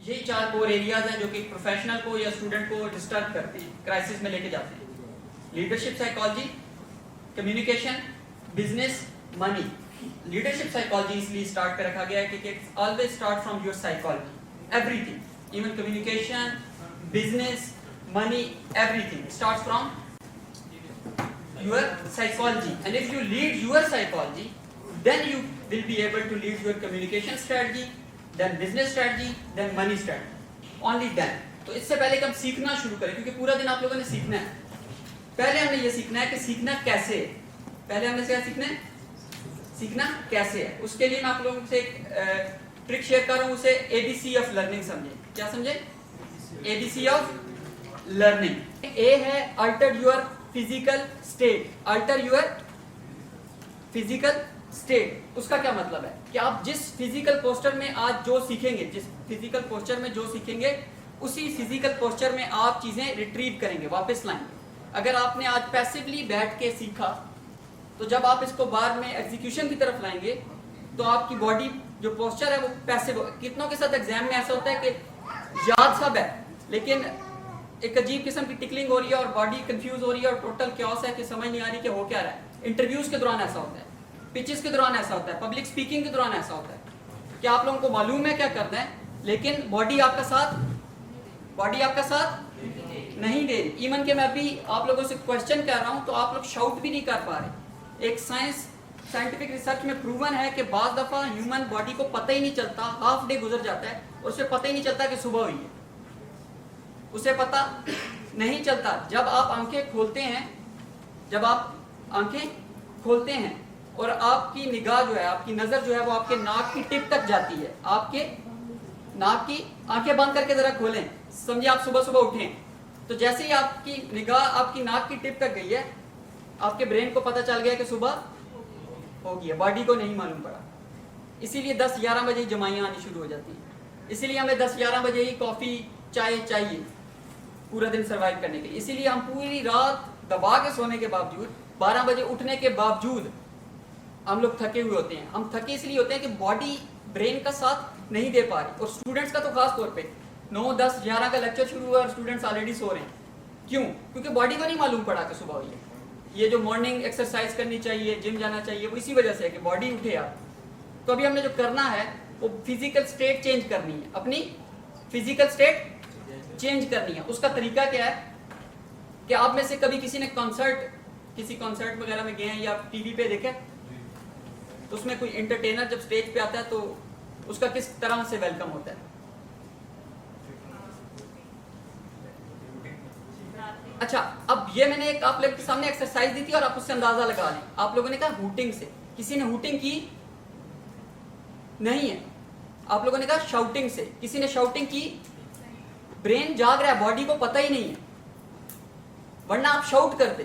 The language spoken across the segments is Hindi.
यही 4 कोर एरियाज हैं जो कि प्रोफेशनल को या स्टूडेंट को डिस्टर्ब करते हैं, क्राइसिस में लेके जाते हैं। Leadership psychology, communication, business, money. Leadership psychology इसलिए स्टार्ट कर रखा गया है क्योंकि it's always start from your psychology, everything, even communication, business, money, everything starts from your psychology. And if you lead your psychology, then you will be able to lead your communication strategy, then business strategy, then money strategy. Only then. तो इससे पहले कि हम सीखना शुरू करें, क्योंकि पूरा दिन आप लोगों ने सीखना है, पहले हमने ये सीखना है कि सीखना कैसे है। पहले हमने क्या सीखना है? सीखना कैसे है। उसके लिए मैं आप लोगों से एक ट्रिक शेयर कर रहा हूँ, उसे ABC ऑफ लर्निंग समझे। क्या समझे? ABC of learning. ए है alter your physical state. Alter your physical state, उसका क्या मतलब है कि आप जिस फिजिकल पोस्चर में आज जो सीखेंगे, जिस फिजिकल पोस्चर में जो सीखेंगे, उसी फिजिकल पोस्चर में आप चीजें रिट्रीव करेंगे, वापस लाएंगे। अगर आपने आज पैसिवली बैठ के सीखा, तो जब आप इसको बाद में एग्जीक्यूशन की तरफ लाएंगे तो आपकी बॉडी जो पोस्चर है वो पैसिव। कितनों के साथ एग्जाम में ऐसा होता है कि याद सब है लेकिन एक अजीब किस्म की टिकलिंग हो रही है और बॉडी कंफ्यूज हो रही है और टोटल क्योस है कि समझ नहीं आ रही कि हो क्या रहा है। इंटरव्यूज के दौरान ऐसा होता है, पिचेस के दौरान ऐसा होता है, पब्लिक स्पीकिंग के दौरान ऐसा होता है कि आप लोगों को मालूम है क्या करना है, लेकिन बॉडी आपका साथ नहीं दे रही। इवन के मैं अभी आप लोगों से क्वेश्चन कर रहा हूं तो आप लोग शाउट भी नहीं कर पा रहे। एक साइंटिफिक रिसर्च में प्रूवन है कि बाज़ दफा ह्यूमन बॉडी को पता ही नहीं चलता, हाफ डे गुजर जाता है और उसे पता ही नहीं चलता कि सुबह हुई है, उसे पता नहीं चलता। जब आप आंखें खोलते हैं और आपकी निगाह जो है, आपकी नजर जो है वो आपके नाक की टिप तक जाती है। आपके नाक की आंखें बंद करके जरा खोलें, समझिए आप सुबह सुबह उठे, तो जैसे ही आपकी निगाह आपकी नाक की टिप तक गई है, आपके ब्रेन को पता चल गया कि सुबह हो गई है, बॉडी को नहीं मालूम पड़ा। इसीलिए 10-11 बजे ही जमाइयां आनी शुरू हो जाती हैं। इसीलिए हमें 10-11 बजे ही कॉफी चाय चाहिए पूरा दिन सरवाइव करने के लिए। इसीलिए हम पूरी रात दबा के सोने के बावजूद, 12 बजे उठने के बावजूद हम लोग थके हुए होते हैं। हम थके इसलिए होते हैं कि बॉडी ब्रेन का साथ नहीं दे पा रही। और स्टूडेंट्स का तो खास तौर पे 9, 10, 11 का लेक्चर शुरू हुआ और स्टूडेंट्स ऑलरेडी सो रहे हैं। क्यों? क्योंकि बॉडी को नहीं मालूम पड़ा कि सुबह हुई है। ये जो मॉर्निंग एक्सरसाइज करनी चाहिए, जिम जाना चाहिए, वो इसी वजह से है कि बॉडी उठे आप। तो अभी हमने जो करना है वो फिजिकल स्टेट चेंज करनी है, अपनी फिजिकल स्टेट चेंज करनी है। उसका तरीका क्या है कि आप में से कभी किसी ने किसी कॉन्सर्ट वगैरह में गए हैं या टीवी पे देखे, तो उसमें कोई एंटरटेनर जब स्टेज पे आता है तो उसका किस तरह से वेलकम होता है? अच्छा, अब ये मैंने एक आप लोगों के सामने एक्सरसाइज दी थी और आप उससे अंदाजा लगा लें। आप लोगों ने कहा हूटिंग से, किसी ने हूटिंग की नहीं है। आप लोगों ने कहा शाउटिंग से, किसी ने शाउटिंग की। ब्रेन जाग रहा है, बॉडी को पता ही नहीं है, वरना आप शाउट करते।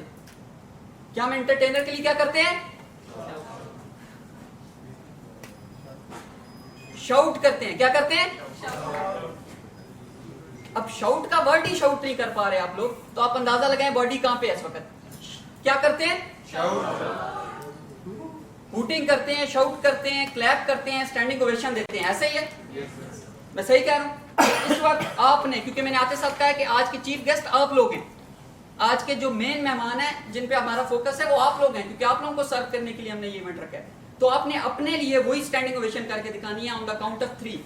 क्या हम एंटरटेनर के लिए क्या करते हैं? शाउट करते हैं। क्या करते हैं? अब शाउट का वर्ड ही शाउट नहीं कर पा रहे आप लोग, तो आप अंदाजा लगाएं बॉडी कहां पे है इस वक्त। क्या करते हैं? हूटिंग करते हैं, शाउट करते हैं, क्लैप करते हैं, स्टैंडिंग ओवेशन देते हैं। ऐसा ही है? मैं सही कह रहा हूं? इस वक्त आपने, क्योंकि मैंने आते साथ कहा है कि आज के चीफ गेस्ट आप लोग हैं, आज के जो मेन मेहमान हैं जिन पे हमारा फोकस है वो आप लोग हैं, क्योंकि आप लोगों को सर्व करने के लिए हमने ये इवेंट रखा है। तो आपने अपने लिए वही स्टैंडिंग ओवेशन करके दिखानी है on the count of 3।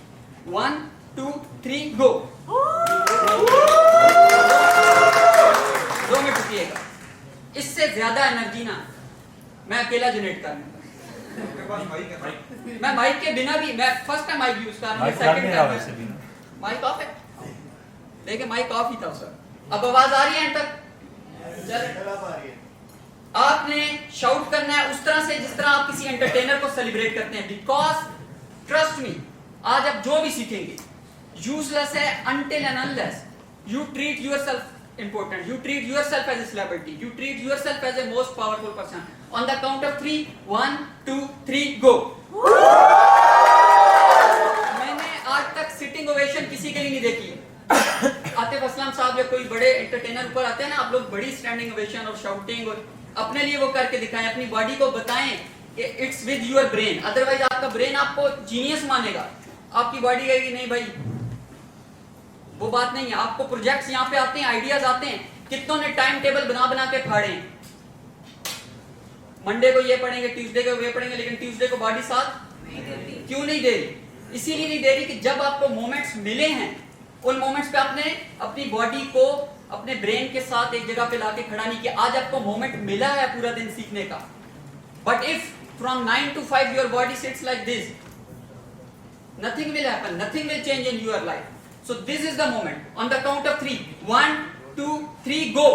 1, 2, 3 go. 2 minute रुकिएगा, इससे ज्यादा एनर्जी ना मैं अकेला जनरेट कर लूंगा। मैं माइक के बिना भी, मैं फर्स्ट टाइम माइक यूज कर रहा हूं, सेकंड टाइम माइक ऑफ है, देखिए माइक ऑफ ही था सर। अब आवाज आ रही है एंटर? आपने शाउट करना है उस तरह से जिस तरह आप किसी एंटरटेनर को सेलिब्रेट करते हैं। बिकॉज ट्रस्ट मी, आज आप जो भी सीखेंगे यूजलेस है until and unless you treat yourself important, you treat yourself as a celebrity, you treat yourself as a most powerful person. On the count of 3, 1, 2, 3 go. मैंने आज तक सिटिंग ओवेशन किसी के लिए नहीं देखी है। आतिफ असलम साहब या कोई बड़े एंटरटेनर ऊपर आते हैं ना, आप लोग बड़ी स्टैंडिंग ओवेशन और शाउटिंग और अपने लिए वो करके दिखाएं, अपनी बॉडी को बताएं कि it's with your brain. Otherwise आपका ब्रेन आपको जीनियस मानेगा, आपकी बॉडी कहेगी नहीं भाई वो बात नहीं है। आपको प्रोजेक्ट्स यहाँ पे आते हैं, आइडियाज आते हैं, कितनों ने टाइम टेबल बना बना के फाड़े हैं। मंडे को ये पढ़ेंगे, ट्यूसडे को ये पढ़ेंगे, लेकिन ट्यूसडे को बॉडी साथ क्यों नहीं दे रही? इसीलिए नहीं दे रही कि जब आपको मोमेंट्स मिले हैं, उन मोमेंट्स पे आपने अपनी बॉडी को अपने ब्रेन के साथ एक जगह पे लाके खड़ा नहीं किया। आज आपको मोमेंट मिला है पूरा दिन सीखने का, but if from 9 to 5 your body sits like this, nothing will happen, nothing will change in your life. So this is the moment. On the count of 3, 1, 2, 3, go.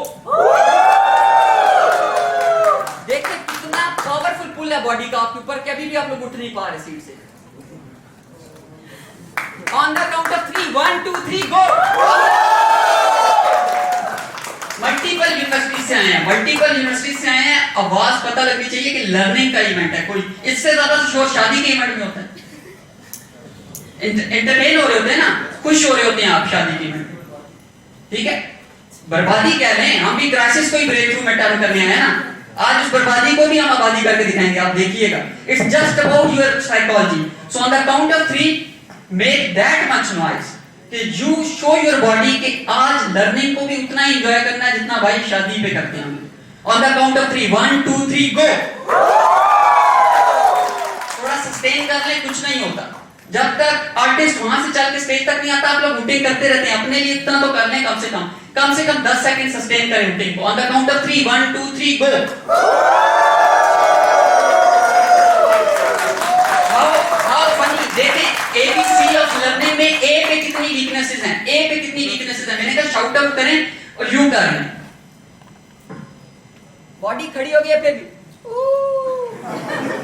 देखिए कितना पावरफुल पुल है बॉडी का आपके ऊपर कि अभी भी आप लोग उठ नहीं पा रहे सीट से। On the count of 3, 1, 2, 3, go. Multiple university से आए हैं, मल्टीपल यूनिवर्सिटी से आए हैं। आवाज पता लगनी चाहिए कि लर्निंग का इवेंट है। कोई इससे ज्यादा तो शोर शादी के इवेंट में होता है। एंटरटेन हो रहे होते हैं ना, खुश हो रहे होते हैं आप शादी के में, ठीक है। बर्बादी कह रहे हैं, हम भी क्राइसिस को ही ब्रेक थ्रू में टर्न करने आए ना। आज उस बर्बादी को भी हम आबादी करके दिखाएंगे, आप देखिएगा। It's just about your psychology. So on the count of 3 make that much noise कि यू शो योर बॉडी कि आज लर्निंग को भी उतना ही एंजॉय करना है जितना भाई शादी पे करते हैं हम। ऑन द काउंट ऑफ 3, 1, 2, 3, गो। थोड़ा सस्टेन कर ले, कुछ नहीं होता। जब तक आर्टिस्ट वहां से चल के स्टेज तक नहीं आता, आप लोग हुटिंग करते रहते हैं। अपने लिए इतना तो कर लें, कम से कम 10 सेकंड सस्टेन करें हुटिंग को। On the count of 3, 1, 2, 3, go. How funny. देखें एबीसी ऑफ लर्निंग में ए पे कितनी वीकनेसेस हैं, ए पे कितनी वीकनेसेस हैं। मैंने कहा शाउट आउट करें और यू कर लें। बॉडी खड़ी हो गई है फिर भी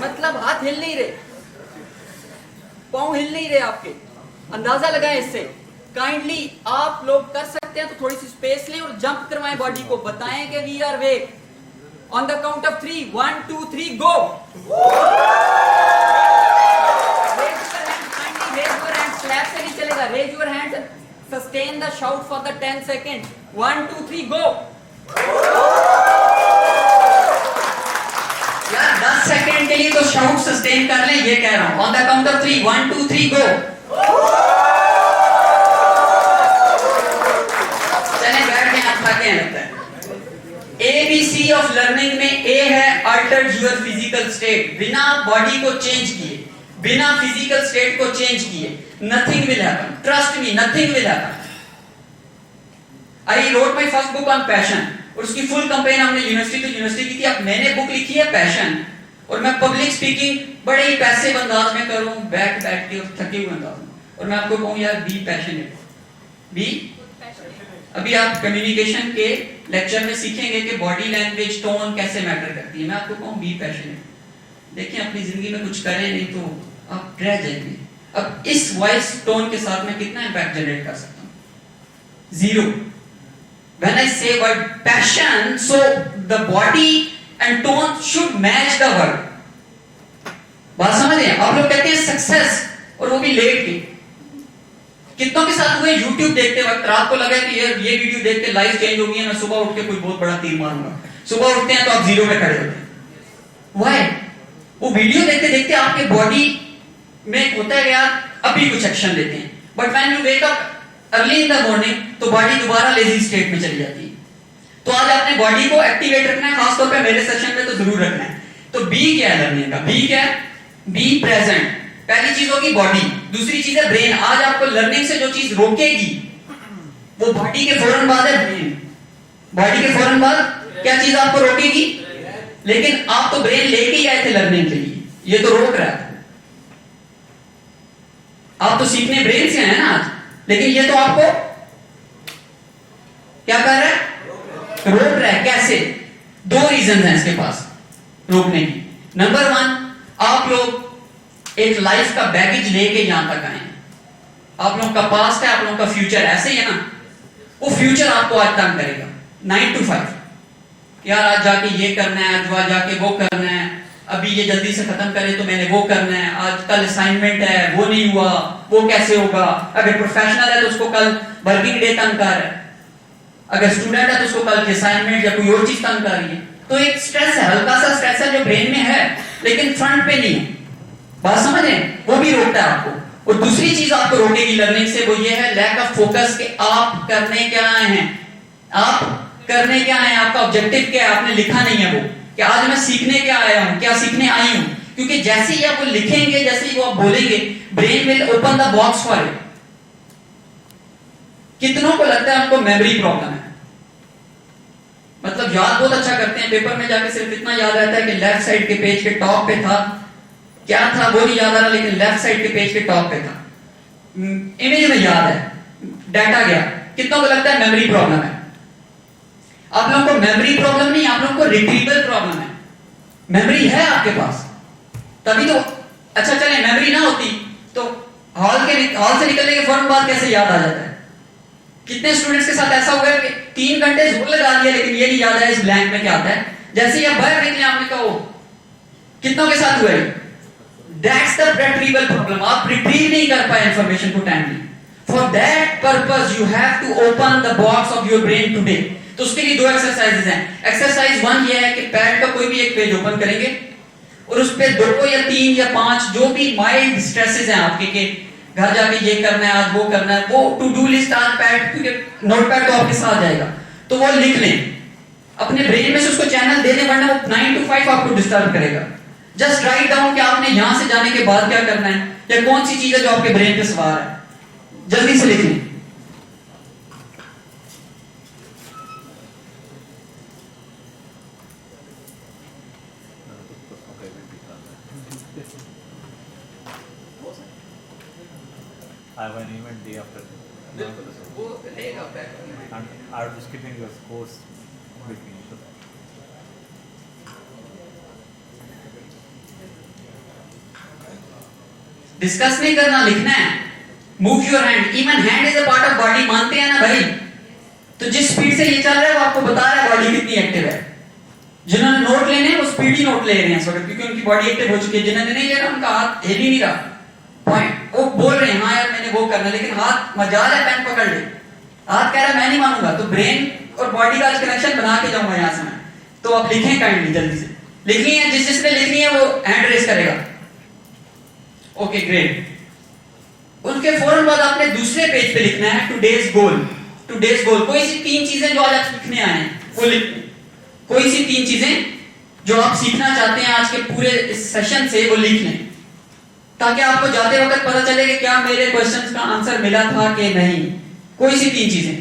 मतलब हाथ हिल नहीं रहे, पाँव हिल नहीं रहे आपके। अंदाजा लगाएं इससे। काइंडली आप लोग कर सकते हैं तो थोड़ी सी स्पेस लें और जंप करवाएं बॉडी को। बताएं कि we are wake. On the count of 3, 1, 2, 3, go. Slap से नहीं चलेगा। Raise your hand, sustain the shout for the 10 second. 1, 2, 3, go. यार 10 सेकंड के लिए तो शाउट सस्टेन कर लें, ये कह रहा हूं। ऑन द काउंट ऑफ 3, 1, 2, 3, गो। चलें बैठ के आप थके हैं लगता है। एबीसी ऑफ लर्निंग में ए है अल्टर योर फिजिकल स्टेट। बिना बॉडी को चेंज किए, बिना फिजिकल स्टेट को चेंज किए nothing will happen. Trust me, nothing will happen. I wrote my first book on passion और उसकी फुल कैंपेन हमने यूनिवर्सिटी टू यूनिवर्सिटी की थी। अब मैंने बुक लिखी है पैशन और मैं पब्लिक स्पीकिंग बड़े ही पैसिव अंदाज में करूं, बैठ के और थके हुए अंदाज में। और मैं आपको कहूं यार बी पैशनेट, बी। अभी आप कम्युनिकेशन के लेक्चर में सीखेंगे कि बॉडी लैंग्वेज टोन कैसे मैटर करती है। मैं आपको कहूं बी पैशनेट। देखिए अपनी जिंदगी में कुछ करें नहीं तो आप रह जाएंगे। अब इस वॉइस टोन के साथ मैं कितना इंपैक्ट जनरेट कर सकता हूं? 0। When I say word passion, so the body and tone should match the word. बात समझ रहे हैं? आप लोग कहते हैं सक्सेस और वो भी लेट के। कितनों के साथ हुए YouTube देखते वक्त रात को लगा कि ये वीडियो देख के लाइफ चेंज हो गई है, मैं सुबह उठ के कोई बहुत बड़ा तीर मारूंगा। सुबह उठते हैं तो आप 0 पे खड़े होते हैं। Why? वो वीडियो देखते देखते आपके बॉडी में होता है यार अभी कुछ एक्शन लेते हैं, but when you wake up early in the morning तो बॉडी दोबारा लेजी स्टेट में चली जाती है। तो आज आपने बॉडी को एक्टिवेट रखना है, खासतौर पे मेरे सेशन में तो जरूर रखना है। तो बी क्या है लर्निंग का? बी क्या है? Be present. पहली चीज होगी बॉडी, दूसरी चीज है ब्रेन। आज आपको लर्निंग से जो चीज रोकेगी वो बॉडी के फौरन बाद है ब्रेन। बॉडी के फौरन बाद क्या चीज आपको रोकेगी? लेकिन आप तो ब्रेन लेके ही आए थे लर्निंग के लिए, ये तो रोक रहा है। आप तो सीखने ब्रेन से आए ना आज, लेकिन ये तो आपको क्या कर रहा है? रोक रहा है। कैसे? 2 रीजन हैं इसके पास रोकने की। नंबर 1, आप लोग एक लाइफ का बैगेज लेके यहां तक आए। आप लोगों का पास्ट है, आप लोगों का फ्यूचर ऐसे ही है ना। वो फ्यूचर आपको आज तंग करेगा 9 to 5। यार आज जाके ये करना है, आज वहां जाके वो करना है, अभी ये जल्दी से खत्म करे तो मैंने वो करना है, आज कल असाइनमेंट है वो नहीं हुआ, वो कैसे होगा। अगर प्रोफेशनल है तो उसको कल वर्किंग डे तंग कर रहा है, अगर स्टूडेंट है तो उसको कल की असाइनमेंट या कोई और चीज तंग कर रही है। तो एक स्ट्रेस है, हल्का सा स्ट्रेस है जो ब्रेन में है लेकिन फ्रंट पे नहीं है। बात समझ रहे हैं? वो भी रोकता है आपको। और दूसरी चीज आपको रोकेगी लर्निंग से, वो ये है लैक ऑफ फोकस कि आप करने क्या आए हैं, आप करने क्या आए हैं, आपका ऑब्जेक्टिव क्या है, आपने लिखा नहीं है वो कि आज मैं सीखने क्या आया हूं, क्या सीखने आई हूं। क्योंकि जैसे ही आप वो लिखेंगे, जैसे ही वो आप बोलेंगे, brain will open the box for it. कितनों को लगता है आपको मेमोरी प्रॉब्लम है, मतलब याद बहुत अच्छा करते हैं, पेपर में जाके सिर्फ इतना याद रहता है कि लेफ्ट साइड के पेज के टॉप पे था, क्या था वो नहीं याद आ रहा, लेकिन लेफ्ट साइड के पेज के टॉप पे था, इमेज में याद है, डाटा गया। कितनों को लगता है मेमोरी प्रॉब्लम है? आप लोगों को मेमोरी प्रॉब्लम नहीं, आप लोगों को रिट्रीवल प्रॉब्लम है। मेमोरी है आपके पास तभी तो, अच्छा चले मेमोरी ना होती तो हॉल से निकलने के फौरन बाद कैसे याद आ जाता है? कितने स्टूडेंट्स के साथ ऐसा हुआ है कि 3 घंटे जोर लगा दिया लेकिन ये नहीं याद है इस ब्लैंक में क्या आता है, जैसे ही आप बाहर निकले आपने कहा कितनों के साथ हुआ है? That's the retrieval problem. आप रिट्रीव नहीं कर पाए इंफॉर्मेशन को timely. For that purpose you have to open the box of your brain today. तो उसके लिए 2 एक्सरसाइजेज हैं। एक्सरसाइज 1 ये है कि पैड का कोई भी एक पेज ओपन करेंगे और उस पे 2 या 3 या 5 जो भी माइल्ड स्ट्रेसेस हैं आपके के घर जाके ये करना है, आज वो करना है, वो टू डू लिस्ट आज पैड, क्योंकि नोटपैड तो आपके साथ जाएगा, तो वो लिख लें, अपने ब्रेन में से उसको चैनल दे दें, वरना वो 9 to 5 आपको डिस्टर्ब करेगा। जस्ट राइट डाउन कि आपने यहां से जाने के बाद क्या करना है, या कौन सी चीज है जो आपके ब्रेन पे सवार है, जल्दी से लिख लें। I have an event day after. वो लेगा pad And I will be skipping your course between. Discuss नहीं करना, लिखना है। Move your hand, even hand is a part of body, मानते हैं ना भाई? तो जिस स्पीड से ये चल रहा है वो आपको बता रहा है बॉडी कितनी एक्टिव है। जिन्होंने नोट लेने हैं वो स्पीडी नोट ले रहे हैं इस वक्त, क्योंकि उनकी बॉडी एक्टिव हो चुकी है। जिन्होंने नहीं लेना उनका हाथ हिल ही नहीं रहा, पॉइंट। वो बोल रहे हैं हाँ यार मैंने वो करना, लेकिन हाथ मजाल है पेन पकड़ ले, हाथ कह रहा है मैं नहीं मानूंगा। तो ब्रेन और बॉडी का कनेक्शन बना के जाऊंगा यहां से मैं। तो आप लिखें काइंडली, जल्दी से लिखनी है, जिसने लिखनी है वो हैंड रेस करेगा। Okay great. उसके फौरन बाद आपने दूसरे पेज पे लिखना है टुडेज गोल। टुडेज गोल, कोई सी 3 चीजें जो आज आप सीखने आए हैं वो लिखनी। कोई सी 3 चीजें जो आप सीखना चाहते हैं आज के पूरे इस सेशन से, वो लिख लें, ताकि आपको जाते वक्त पता चले कि क्या मेरे क्वेश्चंस का आंसर मिला था कि नहीं। कोई सी 3 चीजें।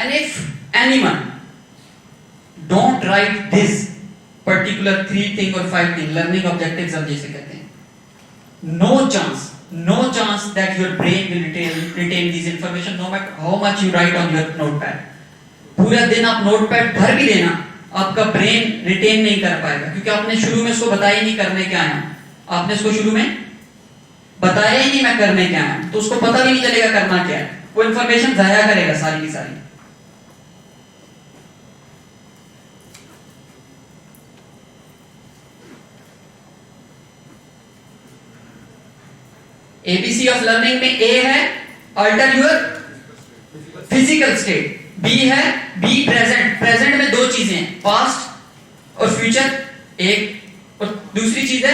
And if anyone don't write this particular 3 thing or 5 thing, learning objectives हम जैसे कहते हैं, no chance that your brain will retain these information no matter how much you write on your notepad. पूरा दिन आप नोटपैड भर भी देना, आपका ब्रेन रिटेन नहीं कर पाएगा, क्योंकि आपने शुरू में इसको बताया ही नहीं करने क्या आया। आपने इसको शुरू में बताया ही नहीं मैं करने क्या आया, तो उसको पता भी नहीं चलेगा करना क्या है। वो इंफॉर्मेशन जाया करेगा सारी की सारी। एबीसी ऑफ लर्निंग में ए है alter your physical state, B है बी प्रेजेंट। प्रेजेंट में 2 चीजें हैं, पास्ट और फ्यूचर एक, और दूसरी चीज है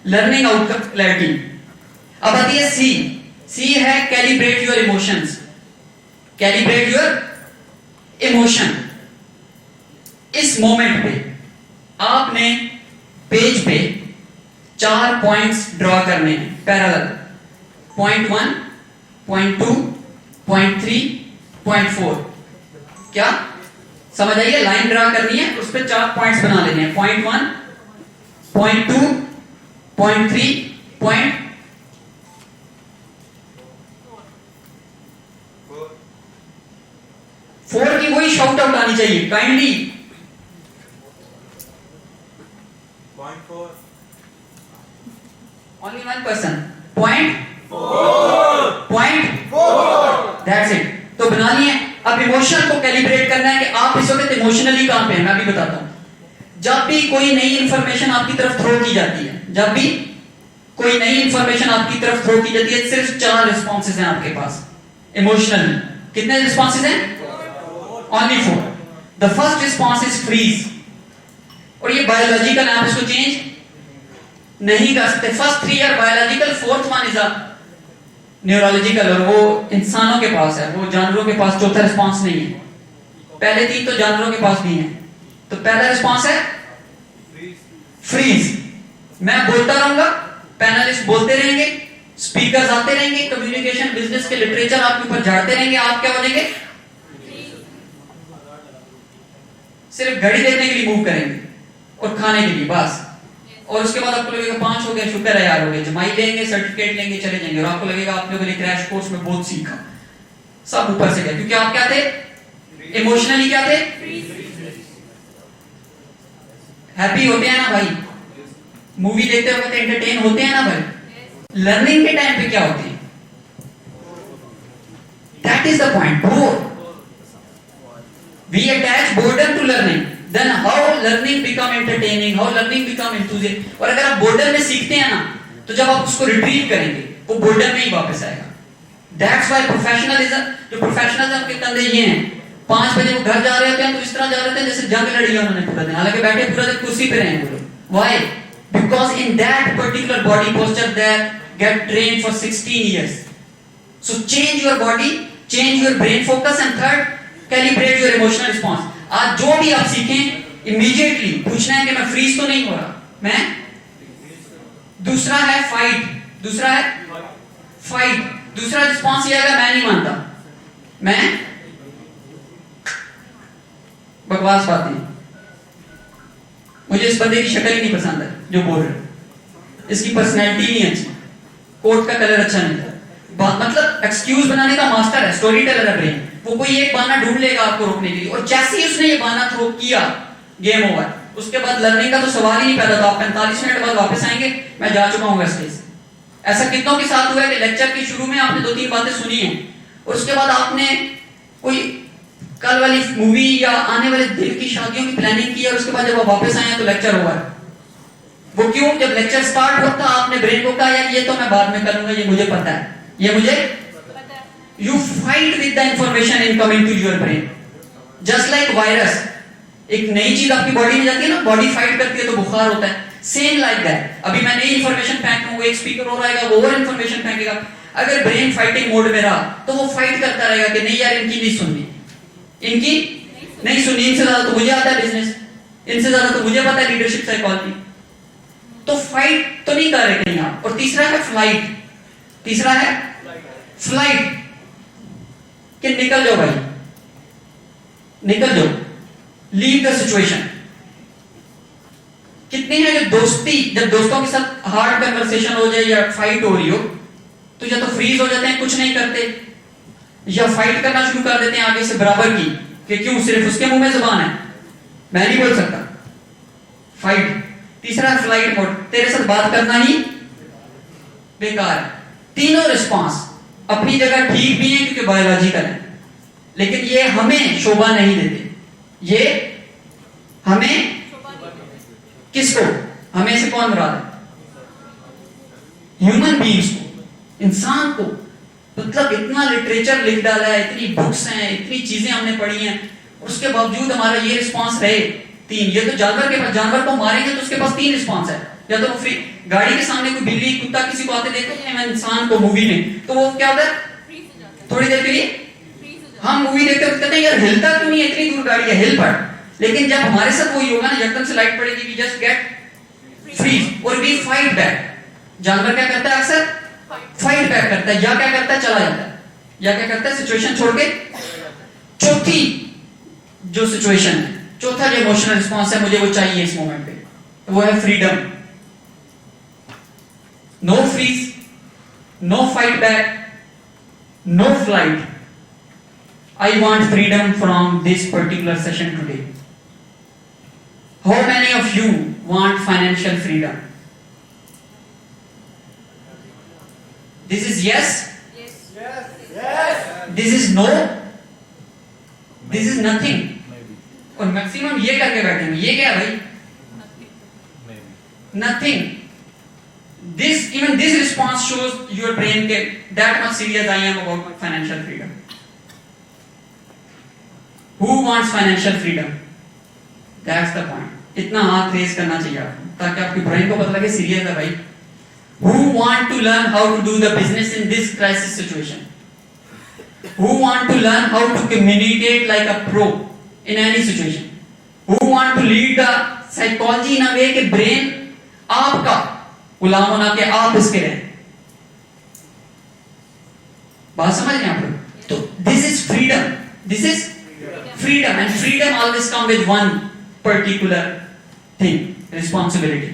लर्निंग आउटकम क्लैरिटी। अब आती है सी। सी है calibrate your emotions. Calibrate your emotion. इस मोमेंट पे आपने पेज पे 4 पॉइंट्स ड्रॉ करने हैं parallel. Point 1, point 2, point 3, point 4। क्या समझ आइए? लाइन ड्रा करनी है, उस पर 4 पॉइंट्स बना लेने हैं। पॉइंट 1, पॉइंट 2, पॉइंट 3, पॉइंट 4 की वही शाउट आउट आनी चाहिए kindly. Point 4. Only one person. Point 4. Point 4. That's it. तो बना लिए। अब इमोशन को कैलिब्रेट करना है कि आप इस वक्त इमोशनली कहां पे हैं। मैं भी बताता हूं, जब भी कोई नई इंफॉर्मेशन आपकी तरफ थ्रो की जाती है, जब भी कोई नई इंफॉर्मेशन आपकी तरफ थ्रो की जाती है, सिर्फ 4 रिस्पॉन्सेज हैं आपके पास इमोशनली। कितने रिस्पॉन्सेज हैं? Only 4। The first response is freeze, और ये बायोलॉजिकल, आप इसको चेंज नहीं कर सकते। First 3 are biological, fourth one is a neurological, और वो इंसानों के पास है, वो जानवरों के पास चौथा रिस्पॉन्स नहीं है। पहले 3 तो जानवरों के पास भी है। तो पहला रिस्पॉन्स है फ्रीज। मैं बोलता रहूंगा, पैनलिस्ट बोलते रहेंगे, स्पीकर्स आते रहेंगे, कम्युनिकेशन बिजनेस के लिटरेचर आपके ऊपर झाड़ते रहेंगे, आप क्या बनेंगे? सिर्फ घड़ी देखने के लिए मूव करेंगे और खाने के लिए बस। और उसके बाद आपको लगेगा 5 हो गए, शुक्र है यार हो गए, जमाई लेंगे, सर्टिफिकेट लेंगे, चले जाएंगे, और आपको लगेगा आप लोगों ने क्रैश कोर्स में बहुत सीखा। सब ऊपर से गया, क्योंकि आप क्या थे? इमोशनली क्या थे? हैप्पी होते हैं ना भाई, मूवी देखते वक्त एंटरटेन होते हैं ना भाई। लर्निंग के टाइम पे क्या होती है? That is the point, bore. We attach boredom to learning. Then how learning become entertaining? How learning become enthusiastic? और अगर आप boredom में सीखते हैं ना, तो जब आप उसको रिट्रीव करेंगे, वो boredom में ही वापस आएगा। That's why professionalism, जो professionalism के कंधे ये हैं, 5 बजे वो घर जा रहे होते हैं, तो इस तरह जा रहे थे जैसे जंग लड़ी है उन्होंने पूरा दिन, हालांकि बैठे पूरा दिन कुर्सी पे रहे हैं। Why? Because in that particular body posture they get trained for 16 years. So change your body, change your brain focus, and third, calibrate your emotional response. आज जो भी आप सीखें, इमीडिएटली पूछना है कि मैं फ्रीज तो नहीं हो रहा, मैं। दूसरा है फाइट, दूसरा है फाइट। दूसरा रिस्पॉन्स ये आएगा, मैं नहीं मानता, मैं। बकवास बात नहीं, मुझे इस बंदे की शक्ल ही नहीं पसंद है जो बोल रहे, इसकी पर्सनैलिटी नहीं अच्छी, कोट का कलर अच्छा नहीं था, मतलब एक्सक्यूज बनाने का मास्टर है, स्टोरी टेलर है ब्रेन। वो कोई एक बहाना ढूंढ लेगा आपको रोकने के लिए, और जैसे ही उसने ये बहाना थ्रो किया, गेम ओवर। उसके बाद लर्निंग का तो सवाल ही नहीं पैदा था। आप 45 मिनट बाद वापस आएंगे, मैं जा चुका हूँ स्टेज से। ऐसा कितनों के साथ हुआ है कि लेक्चर के शुरू में आपने 2-3 बातें सुनी हैं, और उसके बाद आपने कोई कल वाली मूवी या आने वाले दिन की शादियों की प्लानिंग की, और उसके बाद जब आप वापस आए तो लेक्चर हुआ है। वो क्यों? जब लेक्चर स्टार्ट हुआ था आपने ब्रेन को कहा यार ये तो मैं बाद में करूंगा, ये मुझे पता है, ये मुझे। You fight with the information incoming to your brain. Just like virus, एक नई चीज आपकी बॉडी में जाती है ना, बॉडी फाइट करती है तो बुखार होता है। सेम लाइक दैट, अभी मैं नई इंफॉर्मेशन फेंकूंगा, एक स्पीकर और आएगा, वो और इंफॉर्मेशन फेंकेगा। अगर ब्रेन फाइटिंग मोड में रहा तो वो फाइट करता रहेगा कि नहीं यार इनकी नहीं सुननी, इनकी नहीं सुननी, इनसे ज्यादा तो मुझे आता है बिजनेस, इनसे ज्यादा तो मुझे पता है लीडरशिप साइकोलॉजी। तो फाइट तो नहीं कर रहे कहीं आप। और तीसरा है फ्लाइट, तीसरा है फ्लाइट, कि निकल जाओ भाई, निकल जाओ, लीव द सिचुएशन। कितने हैं जो दोस्ती, जब दोस्तों के साथ हार्ड कन्वर्सेशन हो जाए या फाइट हो रही हो, तो या तो फ्रीज हो जाते हैं, कुछ नहीं करते, या फाइट करना शुरू कर देते हैं आगे से बराबर की, कि क्यों सिर्फ उसके मुंह में जुबान है, मैं नहीं बोल सकता। फाइट। तीसरा है फ्लाइट मोड, तेरे साथ बात करना ही बेकार है। तीनों रिस्पॉन्स अपनी जगह ठीक भी है क्योंकि बायोलॉजिकल है, लेकिन ये हमें शोभा नहीं देते। ये हमें, किसको? हमें से कौन मुराद है? ह्यूमन बीइंग्स को, इंसान को। मतलब इतना लिटरेचर लिख डाला है, इतनी बुक्स हैं, इतनी चीजें हमने पढ़ी हैं, उसके बावजूद हमारा ये रिस्पॉन्स रहे 3। ये तो जानवर के पास, जानवर को मारेंगे तो उसके पास 3 रिस्पॉन्स है। या तो वो फ्री, गाड़ी के सामने कोई बिल्ली कुत्ता किसी को आते देखते हैं इंसान को मूवी में, तो वो क्या होता है? थोड़ी देर के लिए हम मूवी देखते हैं, कहते हैं यार हिलता क्यों नहीं है, इतनी दूर गाड़ी है, हिल पड़। लेकिन जब हमारे साथ वही होगा ना, एकदम से लाइट पड़ेगी, वी जस्ट गेट फ्रीज और वी फाइट बैक। जानवर क्या करता है? अक्सर फाइट बैक करता है, या क्या करता है? चला जाता है, या क्या करता है? सिचुएशन छोड़ के। चौथी जो सिचुएशन है, चौथा जो इमोशनल रिस्पॉन्स है, मुझे वो चाहिए इस मोमेंट पे, वो है freedom. No freeze, no fight back, no flight. I want freedom from this particular session today. How many of you want financial freedom? This is yes? Yes. Yes. This is no? This is nothing. Maybe. और मैक्सिमम ये करके बैठेंगे, ये क्या है भाई? Maybe. Nothing. Even this response shows your brain that much serious I am about my financial freedom. Who wants financial freedom? That's the point. इतना हाथ रेस करना चाहिए आपको, ताकि आपकी ब्रेन को पता लगे सीरियस है भाई। Who want to learn how to do the business in this crisis situation? Who want to learn how to communicate like a pro in any situation? Who want to lead the psychology in a way कि brain आपका गुलाम होना के आप इसके रहे। बात समझ रहे हैं आप लोग? तो this is freedom. This is freedom, and freedom always come with one particular thing: responsibility.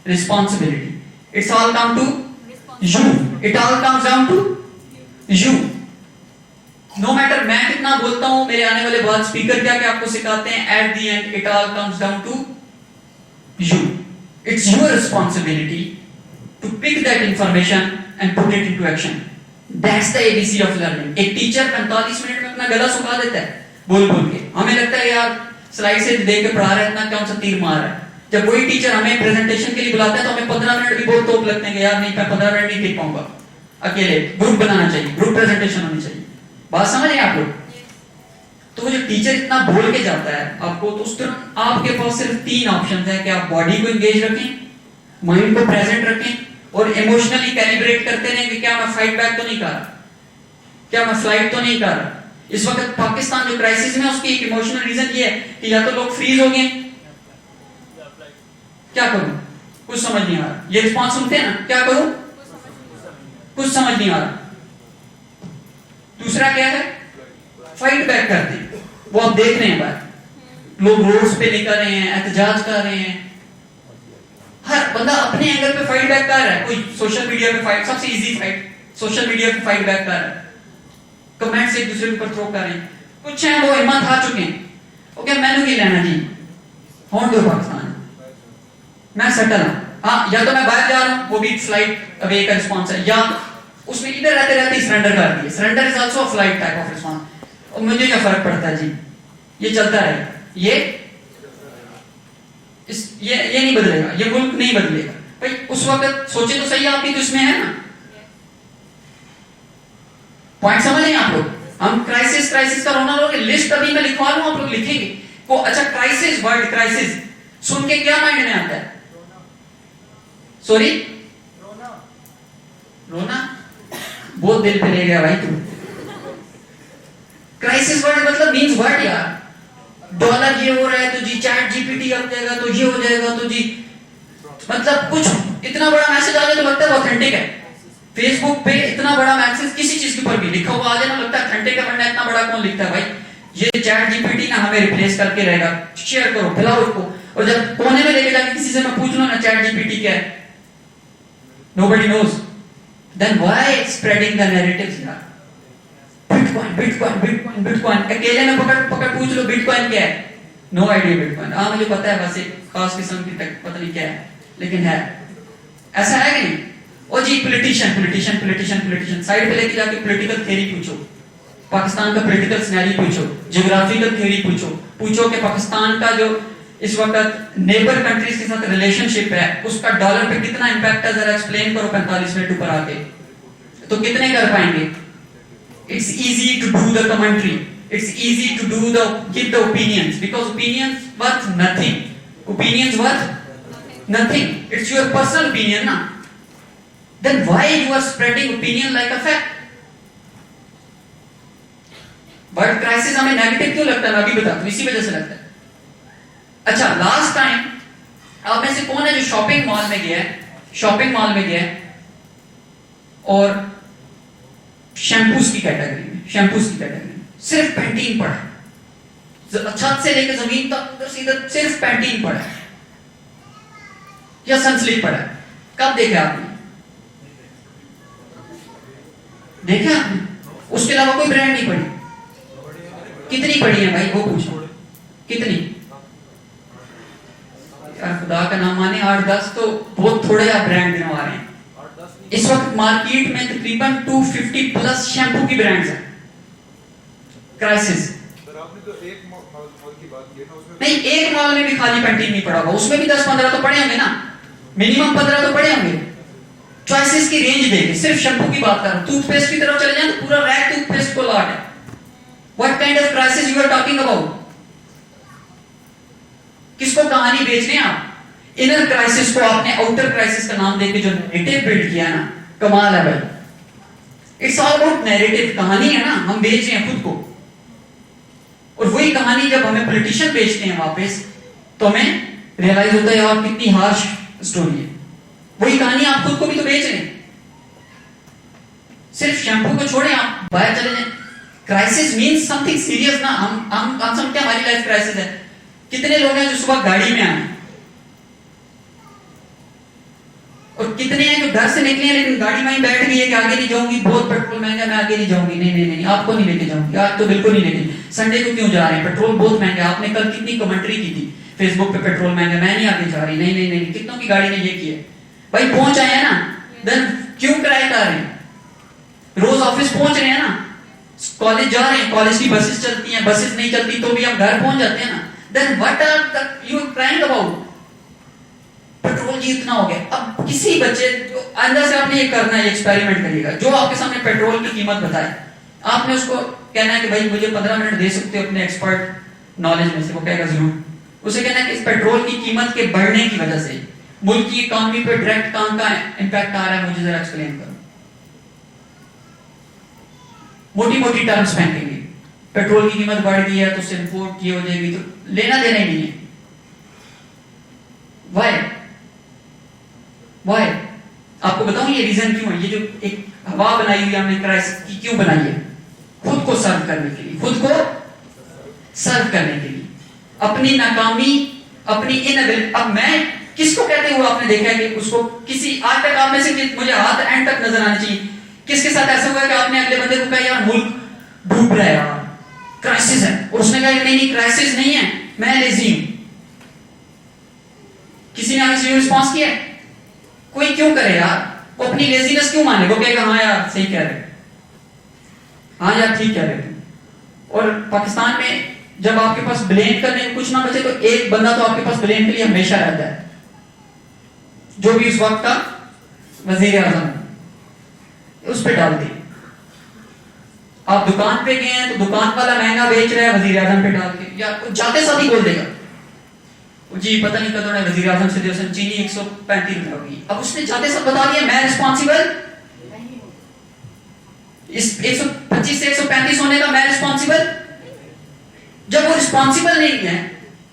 Responsibility. It's all come to you. It all comes down to you. No matter मैं कितना बोलता हूं, मेरे आने वाले बहुत स्पीकर क्या क्या आपको सिखाते हैं, at the end it all comes down to you. It's your responsibility to pick that information and put it into action. That's the ABC of learning. एक टीचर 45 मिनट में अपना गला सुखा देता है बोल बोल के। हमें लगता है यार स्लाइड से देख के पढ़ा रहा है, इतना कौन सा तीर मार रहा है। जब वही टीचर हमें प्रेजेंटेशन के लिए बुलाता है तो हमें 15 मिनट भी बहुत तोप लगते हैं कि यार नहीं, मैं 15 मिनट नहीं देख पाऊंगा अकेले। ग्रुप बनाना चाहिए, ग्रुप प्रेजेंटेशन होनी चाहिए। बात समझ रहे हैं आप लोग? तो वो जो टीचर इतना बोल के जाता है आपको, तो उस तरह आपके पास सिर्फ 3 ऑप्शंस हैं कि आप बॉडी को एंगेज रखें, माइंड को प्रेजेंट रखें और इमोशनली कैलिब्रेट करते रहें कि क्या मैं फाइट बैक तो नहीं कर रहा, क्या मैं फ्लाइट तो नहीं कर रहा। इस वक्त पाकिस्तान जो क्राइसिस में, उसकी एक इमोशनल रीजन ये है कि या तो लोग फ्रीज हो गए, क्या करूं, कुछ समझ नहीं आ रहा। ये रिस्पॉन्स सुनते हैं ना, क्या करूं, कुछ समझ नहीं आ रहा। दूसरा क्या है, फाइट बैक करते हैं। वो आप देख रहे हैं बात, लोग रोड्स पे निकल रहे हैं, एहतजाज कर रहे हैं, हर बंदा अपने एंगल पे फाइट बैक कर रहा है। कोई सोशल मीडिया पे फाइट, सबसे इजी फाइट सोशल मीडिया पे फाइट बैक कर रहा है, कमेंट्स एक दूसरे के ऊपर थ्रो कर रहे हैं। कुछ हैं वो हिम्मत हार चुके हैं, ओके मैंने क्या लेना जी, होने दो पाकिस्तान, मैं सेटल हूं। हाँ, या तो मैं बाहर जा रहा हूं, वो भी फ्लाइट अवे का रिस्पॉन्स है, या उसमें इधर रहते रहते सरेंडर कर दिए। Surrender is also a flight type of response. और मुझे क्या फर्क पड़ता है जी, ये चलता है, ये नहीं बदलेगा, ये मुल्क नहीं बदलेगा भाई। उस वक्त सोचे तो सही, आपकी तो इसमें है ना। पॉइंट समझ रहे हैं आप लोग? हम क्राइसिस का रोना लोगे, लिस्ट अभी मैं लिखवा लूं, आप लोग लिखेंगे को। अच्छा, क्राइसिस, वर्ड क्राइसिस सुन के क्या माइंड में आता है? सॉरी, रोना बहुत दिल पे ले गया भाई तू। क्राइसिस वर्ड मतलब मींस वर्ड यार। डॉलर ये हो रहा है तो जी चैट जीपीटी आ जाएगा, तो ये हो जाएगा तो जी, मतलब कुछ इतना बड़ा मैसेज आ जाए तो लगता है ऑथेंटिक है। फेसबुक पे इतना बड़ा मैसेज किसी चीज के ऊपर भी लिखा हुआ आ जाए ना, लगता है ऑथेंटिक है, वरना इतना बड़ा कौन लिखता है भाई। ये चैट जीपीटी ना हमें रिप्लेस करके रहेगा, शेयर करो, फैलाओ उसको। और जब कोने में लेके जाके किसी से मैं पूछ लूं ना चैट जीपीटी क्या है, nobody knows, then why spreading the narratives यार? बिटकॉइन अकेले में पकड़ पूछ लो बिटकॉइन क्या है, नो आइडिया बिटकॉइन। हाँ मुझे पता है, बस एक खास किस्म की पता नहीं क्या है, लेकिन है, ऐसा है कि नहीं? और जी पॉलिटिशियन साइड पे लेके जाके पॉलिटिकल थ्योरी पूछो, पाकिस्तान का पॉलिटिकल सिनेरियो पूछो, ज्योग्राफिकल थ्योरी पूछो कि पाकिस्तान का जो इस वक्त नेबर कंट्रीज के साथ रिलेशनशिप है, उसका डॉलर पे कितना इंपैक्ट है, जरा एक्सप्लेन करो 45 मिनट ऊपर आके, तो कितने कर पाएंगे? It's easy to do the commentary. It's easy to give the opinions, because opinions worth nothing. Opinions worth nothing. It's your personal opinion, na? Then why you are spreading opinion like a fact? But crisis हमें नेगेटिव क्यों लगता है? मैं अभी बताता हूँ, इसी वजह से लगता है। अच्छा, लास्ट टाइम आप में से कौन है जो शॉपिंग मॉल में गया है और शैम्पूज की कैटेगरी में सिर्फ पैंटीन पड़ा है, छत से लेकर जमीन तक उधर से इधर सिर्फ पैंटीन पड़ा है या सनसिल्क पड़ा है। कब देखा आपने? उसके अलावा कोई ब्रांड नहीं पड़ी। कितनी पड़ी है भाई वो पूछो, कितनी? यार खुदा का नाम माने 8-10 तो बहुत थोड़े आप ब्रांड गिनवा रहे हैं। इस वक्त मार्केट में तकरीबन 250 प्लस शैम्पू की ब्रांड्स हैं। क्राइसिस सर आपने तो एक मॉल की बात की ना, उसमें नहीं, एक मॉल में भी खाली पेंटिंग नहीं पड़ा होगा, उसमें भी 10-15 तो पड़े होंगे ना, मिनिमम 15 तो पड़े होंगे। चॉइसेस की रेंज देखे, सिर्फ शैम्पू की बात कर रहा हूं, टूथपेस्ट की तरफ चले जाए तो पूरा रैक टूथपेस्ट को लॉट है। What kind of crisis you are talking about? किसको कहानी बेचने आप? इनर क्राइसिस को आपने आउटर क्राइसिस का नाम देके जो नैरेटिव बिल्ड किया ना, कमाल है भाई। इट्स ऑल अबाउट नैरेटिव, कहानी है ना, हम बेच रहे हैं खुद को। और वही कहानी जब हमें पॉलिटिशियन बेचते हैं वापस, तो हमें रियलाइज होता है यार कितनी हार्श स्टोरी है। वही कहानी आप खुद को भी तो बेच रहे हैं। सिर्फ शैम्पू को छोड़े, आप बाहर चले जाएं। क्राइसिस मींस समथिंग सीरियस ना। हम समझते हैं हमारी लाइफ क्राइसिस है। कितने लोग हैं जो सुबह गाड़ी में आए और कितने हैं जो घर से निकले हैं लेकिन गाड़ी में ही बैठ गई है कि आगे नहीं जाऊंगी, बहुत पेट्रोल महंगा, मैं आगे नहीं जाऊंगी। नहीं नहीं नहीं, आपको नहीं लेके जाऊंगी, आज तो बिल्कुल नहीं लेके। संडे को क्यों जा रहे हैं? पेट्रोल बहुत महंगा। आपने कल कितनी कमेंट्री की थी फेसबुक पे, पेट्रोल महंगा, मैं नहीं आगे जा रही। नहीं नहीं नहीं, कितनों की गाड़ी ने ये किया भाई, पहुंच आए हैं ना, देन क्यों किराए कर रहे हैं? रोज ऑफिस पहुंच रहे हैं ना, कॉलेज जा रहे हैं, कॉलेज की बसेस चलती हैं, बसेस नहीं चलती तो भी हम घर पहुंच जाते हैं ना। Then what are you crying about? Petrol जी इतना हो गया। अब किसी बच्चे अंदर से आपने ये करना है, एक्सपेरिमेंट करिएगा। जो आपके सामने पेट्रोल की कीमत बताए, आपने उसको कहना है कि भाई मुझे 15 मिनट दे सकते हो अपने एक्सपर्ट नॉलेज में से। वो कहेगा जरूर। उसे कहना है कि इस पेट्रोल की कीमत के बढ़ने की वजह से मुल्क की इकोनॉमी पे डायरेक्ट काम का इंपैक्ट आ रहा है, मुझे जरा एक्सप्लेन करो। मोटी मोटी टर्म्स फेंकेंगे, पेट्रोल की कीमत बढ़ गई है तो उससे इंपोर्ट की हो जाएगी, तो लेना देना ही नहीं है। वाई आपको बताऊं ये रीजन क्यों है। ये जो एक हवा बनाई हुई हमने क्राइसिस की क्यों बनाई है? खुद को सर्व करने के लिए, खुद को सर्व करने के लिए, अपनी नाकामी, अपनी इनएबिलिटी। अब मैं किसको कहते हुए आपने देखा है कि उसको किसी आज तक आप में से मुझे हाथ एंड तक नजर आने चाहिए, किसके साथ ऐसा हुआ कि आपने अगले बंदे को कहा यार मुल्क डूब रहा है यार, क्राइसिस है, और उसने कहा नहीं नहीं क्राइसिस नहीं है, मैं लेजी हूं। किसी ने आगे रिस्पॉन्स किया? कोई क्यों करे यार? वो अपनी लेजीनेस क्यों माने? वो कहेगा हाँ यार सही कह रहे, हाँ यार ठीक कह रहे। और पाकिस्तान में जब आपके पास ब्लेम करने को कुछ ना बचे तो एक बंदा तो आपके पास ब्लेम के लिए हमेशा रहता है, जो भी उस वक्त का वजीर आजम, उस पर डाल दिए। आप दुकान पे गए हैं तो दुकान वाला महंगा बेच रहा है, वजीर आजम पे डाल के, या जाते साथ ही बोल देगा जी पता नहीं कदों ने वजीर आजम से जो चीनी 135 रुपए होगी। अब उसने जाते साथ बता दिया मैं रिस्पॉन्सिबल, इस 125 से 135 होने का मैं रिस्पॉन्सिबल। जब वो रिस्पॉन्सिबल नहीं है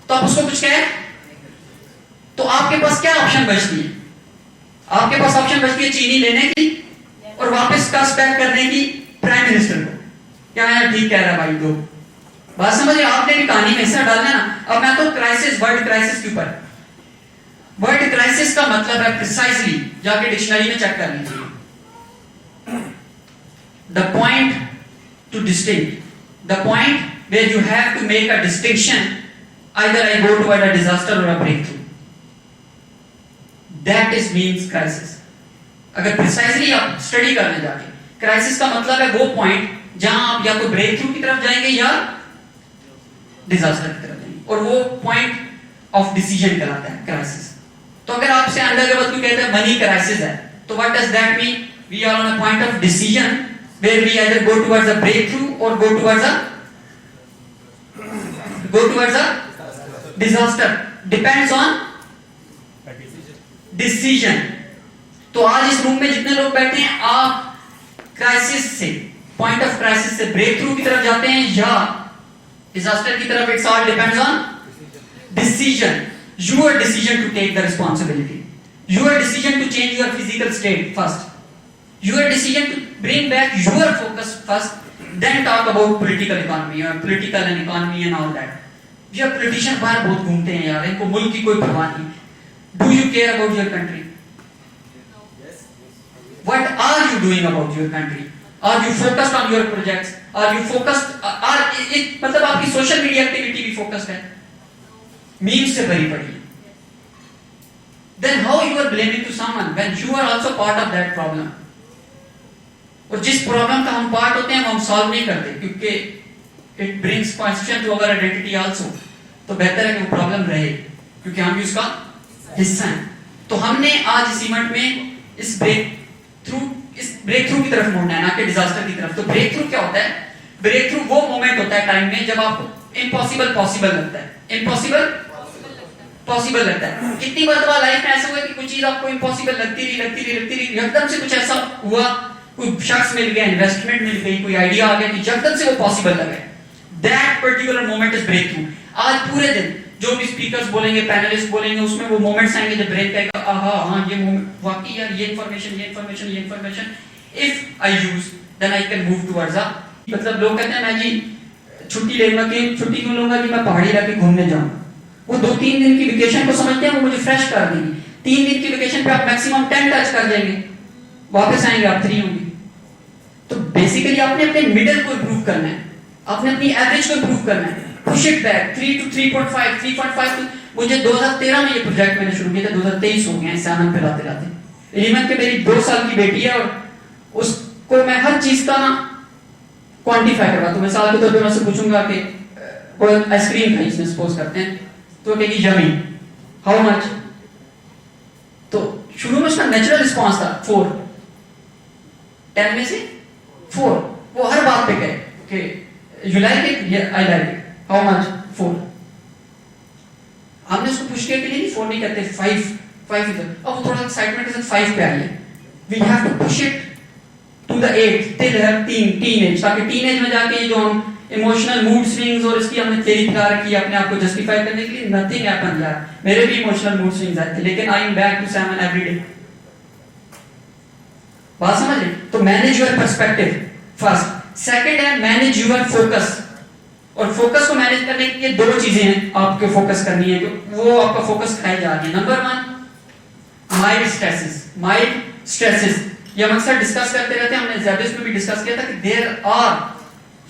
तो आप उसको कुछ कहें तो आपके पास क्या ऑप्शन बचती है? आपके पास ऑप्शन बचती है चीनी लेने की और वापस कस बैक करने की प्राइम मिनिस्टर को। क्या है ठीक कह रहा भाई, दो बात समझिए, आपने भी कहानी में हिस्सा डालना ना। अब मैं तो क्राइसिस, वर्ड क्राइसिस के ऊपर, वर्ड क्राइसिस का मतलब है प्रिसाइजली, जाके डिक्शनरी में चेक कर लीजिए, the point to distinct, the point where you have to make a distinction, either I go toward a disaster और a breakthrough, that is means crisis. अगर प्रिसाइजली आप स्टडी करने जाके, क्राइसिस का मतलब है वो पॉइंट जहां आप या तो ब्रेक थ्रू की तरफ जाएंगे या डिजास्टर की तरफ जाएंगे, और वो पॉइंट ऑफ डिसीजन कहलाता है क्राइसिस। तो अगर आपसे अंडरग्राउंड कोई कहता है मनी क्राइसिस है, तो what does that mean? We are on a point of decision where we either go towards a breakthrough और go towards a disaster, depends on decision. तो आज इस रूम में जितने लोग बैठे हैं, आप क्राइसिस से, पॉइंट ऑफ क्राइसिस से ब्रेक थ्रू की तरफ जाते हैं या डिजास्टर की तरफ? It's all depends on decision, your decision to take the responsibility, your decision to change your physical state first, your decision to bring back your focus first, then talk about political economy और political and economy and all that. ये पॉलिटिशियन बाहर बहुत घूमते हैं यार, इनको मुल्क की कोई परवाह नहीं। Do you care about your country? What are you doing about your country? Are you focused on your projects? Are you focused? मतलब आपकी सोशल मीडिया एक्टिविटी भी फोकस्ड है, मीम्स से भरी पड़ी है। Then how you are blaming to someone when you are also part of that problem? और जिस प्रॉब्लम का हम पार्ट होते हैं वो हम सॉल्व नहीं करते, क्योंकि it brings question to our identity also, तो बेहतर है कि वो प्रॉब्लम रहे, क्योंकि हम भी उसका हिस्सा हैं। तो हमने आज इस इवेंट में इस ब्रेक थ्रू की तरफ मुड़ना है, ना कि डिजास्टर की तरफ। तो ब्रेक थ्रू क्या होता है? ब्रेक थ्रू वो मोमेंट होता है टाइम में जब आपको इम्पॉसिबल पॉसिबल लगता है। इम्पॉसिबल पॉसिबल लगता है। कितनी मरतबा लाइफ में ऐसा हुआ कि कुछ चीज आपको इम्पॉसिबल लगती रही, एकदम से कुछ ऐसा हुआ, कोई शख्स मिल गया, इन्वेस्टमेंट मिल गई, कोई आइडिया आ गया कि एकदम से वो पॉसिबल लगे। That particular moment is breakthrough. आज पूरे दिन जो भी स्पीकर्स बोलेंगे, पैनलिस्ट बोलेंगे, उसमें वो मोमेंट्स आएंगे जब ब्रेन कहेगा आहा हाँ ये मोमेंट वाकई यार, ये information if I use then I can move towards uh, मतलब लोग कहते हैं मैं जी छुट्टी लेगा कि छुट्टी क्यों लूंगा कि मैं पहाड़ी इलाके घूमने जाऊं। वो 2-3 दिन की वेकेशन को समझते हैं वो मुझे फ्रेश कर देंगी। 3 दिन की वेकेशन पे आप मैक्सिमम 10 टच कर जाएंगे, वापस आएंगे आप 3 होंगे। तो बेसिकली आपने अपने मिडिल को इंप्रूव करना है, आपने अपनी एवरेज को इंप्रूव करना है। Push it back 3 to 3.5 3.5। मुझे 2013 में ये प्रोजेक्ट मैंने शुरू किया था, 2023 हो गया सामान पे लाते रीमन के मेरी 2 साल की बेटी है और उसको मैं हर चीज का ना क्वांटिफाई करवा। तो मिसाल के तौर पे मैं उससे पूछूंगा कि कोई आइसक्रीम खाई इसमें सपोज करते हैं, तो कहेगी यमी, हाउ मच। तो शुरू में उसका नेचुरल रिस्पांस था 4, 10 में से 4। वो हर बात पे कहे कि you like it, I like it, how much, 4। हमने उसको पूछ किया कि नहीं 4 नहीं कहते, 5 इधर। अब वो थोड़ा एक्साइटमेंट के साथ 5 पे आई है। We have to push it to the 8 till her teenage, ताकि टीनेज में जाके जो हम इमोशनल मूड स्विंग्स और इसकी हमने थ्योरी बना रखी है अपने आप को जस्टिफाई करने के लिए। नथिंग हैपेंड यार, मेरे भी इमोशनल मूड स्विंग्स आए थे, लेकिन I am back to 7 every day. बात समझ रहे? तो manage your perspective first. Second है मैनेज योर फोकस। और फोकस को मैनेज करने के लिए 2 चीजें हैं आपको फोकस करनी है, वो आपका फोकस कराई जा रही है। Number 1 mild stresses. ये हम अक्सर डिस्कस करते रहते हैं, हमने ज़ेबिस में भी डिस्कस किया था कि there are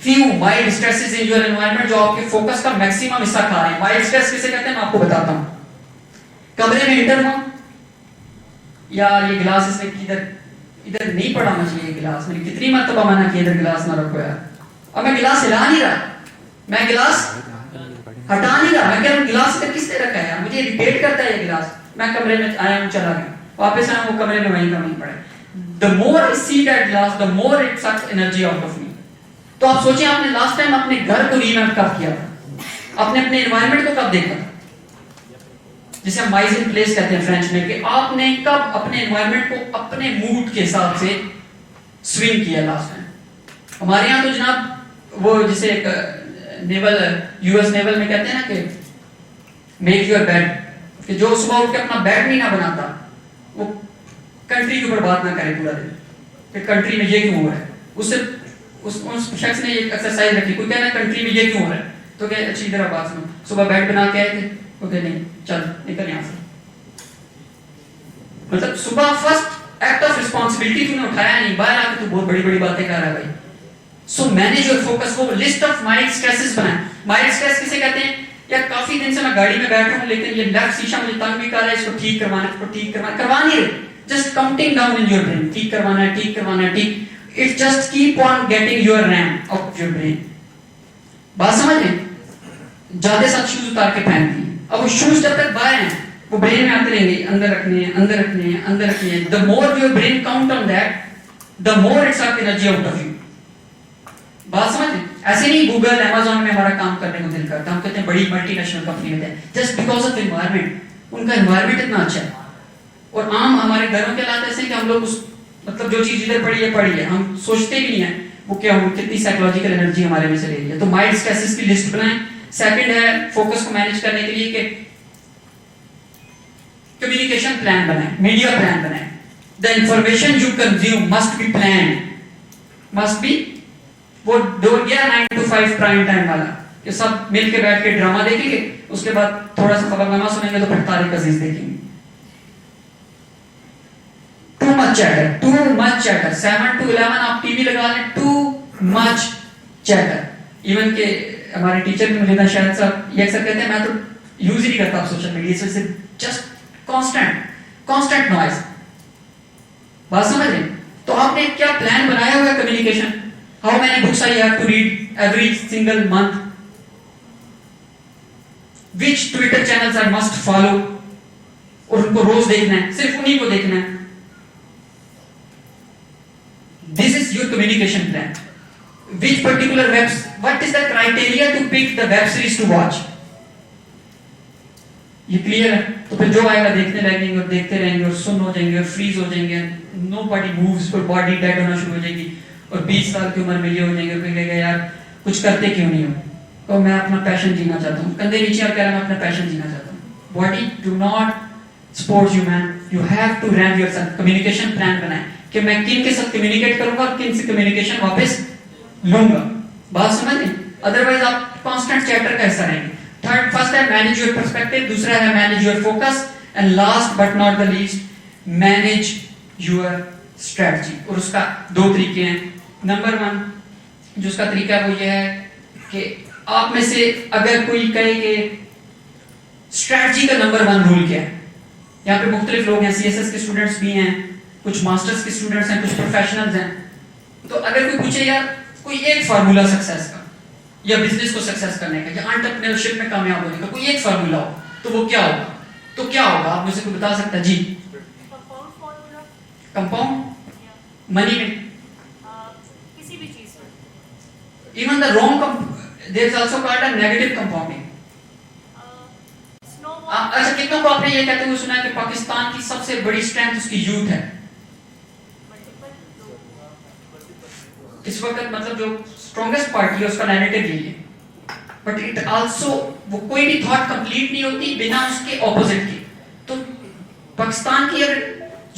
few mild stresses in your environment जो आपके फोकस का मैक्सिमम हिस्सा खा रहे हैं। माइल्ड स्ट्रेस किसे कहते हैं मैं आपको बताता हूं। कमरे में इंटर हुआ, यार ये गिलास इसने इधर नहीं पड़ा मुझे, ये गिलास मैंने कितनी मरतबा मना किया इधर गिलास ना रखो यार, और मैं गिलास हिला नहीं रहा, मैं गिलास हटा नहीं रहा, मैं कह रहा हूं गिलास इधर किसने रखा है यार, मुझे इरिटेट करता है ये गिलास। मैं कमरे में आया हूं, चला गया, वापस आया, वो कमरे में वहीं का वहीं पड़ा। The more I see that glass, the more it sucks energy out of me. तो आप सोचिए आपने लास्ट टाइम अपने घर को रीमैप कब किया था, आपने अपने एनवायरनमेंट को कब देखा था, जिसे हम माइज इन प्लेस कहते हैं फ्रेंच में, कि आपने कब अपने एनवायरनमेंट को अपने मूड के हिसाब से स्विंग किया लास्ट टाइम। हमारे यहाँ तो जनाब वो जिसे नेवल यूएस नेवल में कहते हैं ना कि मेक योर बेड, कि जो सुबह उठ के अपना बेड नहीं ना बनाता वो कंट्री के ऊपर बात ना करे पूरा दिन कि कंट्री में ये क्यों हो रहा है। उससे उस शख्स ने एक एक्सरसाइज रखी, कोई कहना कंट्री में ये क्यों हो रहा है, तो क्या अच्छी तरह बात सुनो, सुबह बेड बना के आए थे, तो क्या नहीं चल निकल यहाँ से। मतलब सुबह फर्स्ट एक्ट ऑफ रिस्पॉन्सिबिलिटी तूने उठाया नहीं, बाहर आके तू बहुत बड़ी बड़ी बातें कर रहा है भाई। सो मैनेज योर फोकस। वो लिस्ट ऑफ माइल्ड स्ट्रेसेस बनाए। माइल्ड स्ट्रेस किसे कहते हैं, यार काफी दिन से मैं गाड़ी में बैठा हूं लेकिन ये लेफ्ट शीशा मुझे तंग भी कर रहा है, इसको ठीक करवाना है, इसको ठीक करवा नहीं रहे, just counting down in your brain, ठीक करवाना है, ठीक करवाना है, ठीक। It just keep on getting your RAM of your brain। बात समझ रहे? ज्यादा साथ शूज उतार के पहन दिए, अब वो शूज जब तक बाहर हैं वो ब्रेन में आते रहेंगे, अंदर रखने हैं, अंदर रखने हैं, अंदर रखने हैं। The more your brain count on that, the more it sucks energy out of you। बात समझ रहे? ऐसे नहीं गूगल Amazon में हमारा काम करने को दिल करता, हम कहते हैं बड़ी मल्टीनेशनल कंपनी में है, जस्ट बिकॉज ऑफ एनवायरनमेंट। उनका एनवायरनमेंट इतना अच्छा है। और आम हमारे घरों के हालात ऐसे कि हम लोग उस मतलब जो चीज इधर पड़ी है हम सोचते भी नहीं है वो क्या हो, कितनी साइकोलॉजिकल एनर्जी हमारे में से ले रही है। तो माइल्ड स्ट्रेसेस की लिस्ट बनाएं। सेकंड है फोकस को मैनेज करने के लिए कि कम्युनिकेशन प्लान बनाएं, मीडिया प्लान बनाएं। The information you consume must be planned, must be. वो डोर गया 9 to 5 प्राइम टाइम वाला कि सब मिल के बैठ के ड्रामा देखेंगे, उसके बाद थोड़ा सा खबरनामा सुनेंगे तो फिर तारिक अजीज देखेंगे। Too much chatter 7 to 11 आप टीवी लगा लें, too much chatter। इवन के हमारे टीचर भी मुझे शायद साहब ये अक्सर कहते हैं मैं तो यूज ही नहीं करता सोशल मीडिया से, जस्ट कांस्टेंट नॉइज। बात समझ रहे? तो आपने क्या प्लान बनाया हुआ है communication, how many books I have to read every single month, which Twitter channels I must follow, और उनको रोज देखना है, सिर्फ उन्हीं को देखना है. This is your communication plan. Which particular webs, what is the criteria to pick the web series to watch? ये क्लियर है? तो फिर जो आएगा देखने लगेंगे और देखते रहेंगे और सुन हो जाएंगे और फ्रीज हो जाएंगे, नो बॉडी मूव्स, और बॉडी डेड होना शुरू हो जाएगी और 20 साल की उम्र में ये हो जाएंगे और कहेगा यार कुछ करते क्यों नहीं हो? तो मैं अपना पैशन जीना चाहता हूँ, कंधे नीचे और कह रहा मैं अपना पैशन जीना चाहता हूँ. Body do not support you man, you have to ram yourself. Communication plan बनाएं कि मैं किन के साथ कम्युनिकेट करूंगा और किन से कम्युनिकेशन वापस लूंगा. बात समझ लें, अदरवाइज आप कांस्टेंट चैप्टर का हिस्सा रहेंगे. थर्ड, फर्स्ट है मैनेज योर पर्सपेक्टिव, दूसरा है manage your focus, and last but not the least manage your strategy. और उसका दो तरीके हैं. नंबर 1 जो उसका तरीका है वो ये है कि आप में से अगर कोई कहे कि स्ट्रेटजी का नंबर 1 रूल क्या है. यहाँ पे मुख्तलिफ लोग हैं, सीएसएस के स्टूडेंट्स भी हैं, कुछ मास्टर्स के स्टूडेंट्स हैं, कुछ प्रोफेशनल्स हैं. तो अगर कोई पूछे यार कोई एक फार्मूला सक्सेस का या बिजनेस को सक्सेस करने का या एंटरप्रेन्योरशिप में कामयाब होने का कोई एक फार्मूला हो तो वो क्या होगा? तो क्या होगा आप मुझे कोई बता सकता है? जी, कंपाउंड मनी में, किसी भी चीज में. Even the wrong there is also called a negative compounding. अच्छा, कितनों को आपने ये कहते हुए सुना है कि पाकिस्तान की सबसे बड़ी स्ट्रेंथ उसकी यूथ है? इस वक्त मतलब जो स्ट्रॉन्गेस्ट पार्टी है उसका नैरेटिव यही है. बट इट आल्सो, वो कोई भी थॉट कंप्लीट नहीं होती बिना उसके ऑपोजिट के. तो पाकिस्तान की अगर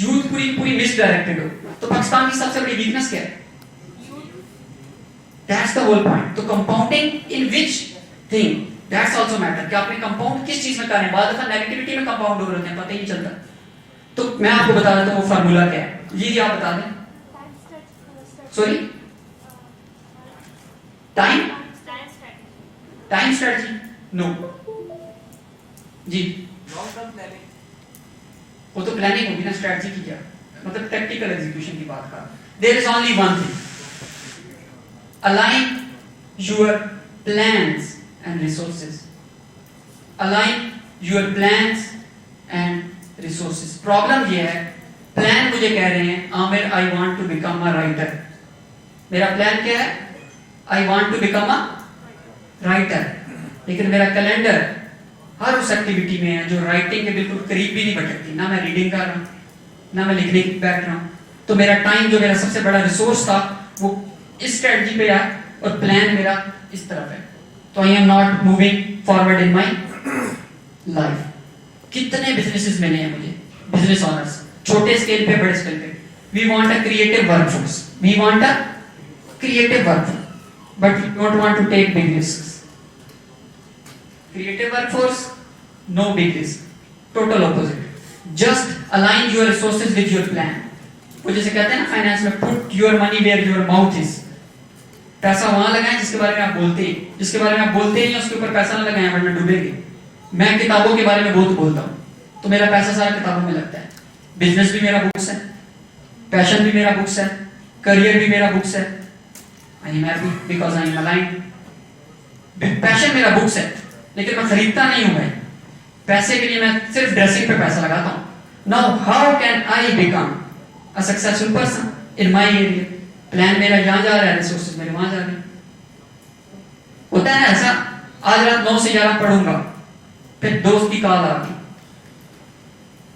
यूथ पूरी पूरी मिसडायरेक्टेड हो तो पाकिस्तान की सबसे बड़ी वीकनेस क्या है? That's the whole point. तो compounding in which thing, that's also matter कि आपने कंपाउंड किस चीज में करना है. बाद दफा नेगेटिविटी में कंपाउंड हो रहे हैं, पता ही नहीं चलता. तो मैं आपको बता देता हूं वो फार्मूला क्या है. जी आप बता दें. Sorry, time strategy? नो जी, लॉन्ग टर्म प्लानिंग. वो तो प्लानिंग होगी ना, स्ट्रेटजी की क्या मतलब? टैक्टिकल एग्जीक्यूशन की बात कर. There is only one thing, align your plans and resources. Align your plans and resources. Problem ये है, प्लान मुझे कह रहे हैं Aamir I want to become a writer. मेरा प्लान क्या है? I want to become a writer. लेकिन मेरा कैलेंडर हर उस एक्टिविटी में है जो राइटिंग के बिल्कुल करीब भी नहीं भटकती. ना मैं रीडिंग कर रहा हूँ, ना मैं लिखने बैठ रहा हूँ. तो मेरा टाइम जो मेरा सबसे बड़ा रिसोर्स था वो इस स्ट्रेटजी पे है और प्लान मेरा इस तरफ है. तो I am not moving forward in my life. कितने बिजनेसेस मिले हैं मुझे, बिजनेस ऑनर्स, छोटे स्केल पे, बड़े स्केल पे. We want a creative workforce, we want a creative workforce, but we don't want to take big risks. Creative workforce, no big risk, total opposite. Just align your resources with your plan. वो जैसे कहते हैं ना फाइनेंस में, put your money where your mouth is. पैसा वहां लगाएं जिसके बारे में आप बोलते हैं. जिसके बारे में आप बोलते हैं उसके ऊपर पैसा ना लगाएं वरना डूबेंगे. मैं किताबों के बारे में बहुत बोलता हूँ तो मेरा पैसा सारा किताबों में लगता है. बिजनेस भी मेरा बुक्स है, पैशन भी मेरा बुक्स है, करियर भी मेरा बुक्स है. I am happy because I am aligned. Passion मेरा बुक्स है लेकिन मैं खरीदता नहीं हूं. मैं पैसे के लिए मैं सिर्फ ड्रेसिंग पे पैसा लगाता हूं. Now how can I become a successful person in my area? Plan मेरा यहाँ जा रहा है, रिसोर्सेज मेरे वहां जा रहे हैं. होता है ऐसा, आज रात 9 से 11 पढ़ूंगा, फिर दोस्त की कॉल आ गई.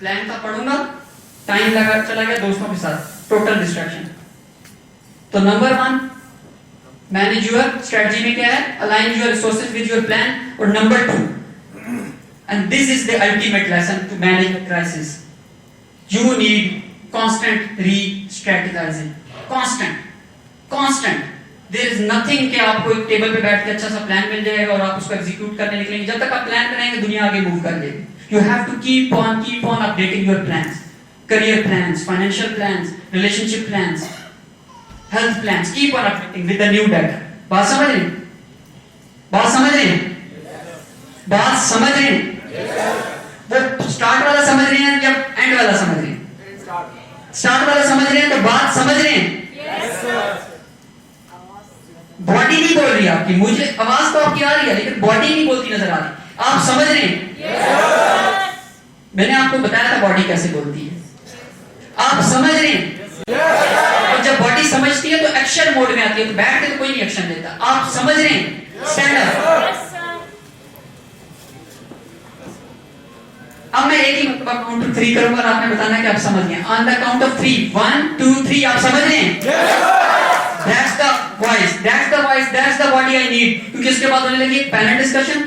प्लान था पढ़ूंगा, टाइम लगा चला गया दोस्तों के साथ, टोटल डिस्ट्रैक्शन. तो नंबर 1 मैनेज योर स्ट्रेटजी में क्या है? Align your resources with your plan. और number 2, and this is the ultimate lesson to manage the crisis, you need constant restrategizing. Constant. There is nothing कि आपको एक टेबल पे बैठ के अच्छा सा प्लान मिल जाएगा और आप उसको एग्जीक्यूट करने निकलेंगे. जब तक आप प्लान बनाएंगे दुनिया आगे मूव कर लेगी. You have to keep on updating your plans, career plans, financial plans, relationship plans, health plans. Keep on updating with the new data. बात समझ रहे हैं? बात समझ रहे हैं? बात समझ रहे हैं? वो स्टार्ट वाला समझ रहे हैं या एंड वाला समझ रहे हैं? स्टार्ट वाला समझ रहे हैं तो बात समझ रहे हैं? बॉडी नहीं बोल रही आपकी, मुझे आवाज तो आपकी आ रही है लेकिन बॉडी नहीं बोलती नजर आ रही। आप समझ रहे हैं? मैंने आपको बताया था बॉडी कैसे बोलती है, आप समझ रहे हैं? और जब बॉडी समझती है तो एक्शन मोड में आती है, तो बैठ के तो कोई नहीं एक्शन लेता। आप समझ रहे हैं? Stand up. अब मैं एक ही काउंट टू 3 करूंगा और आपने बताना कि आप समझ गए। ऑन द काउंट ऑफ 3, 1 2 3, आप समझ रहे हैं? That's the voice, that's the voice, that's the body I need। क्योंकि उसके बाद होने लगी पैनल डिस्कशन,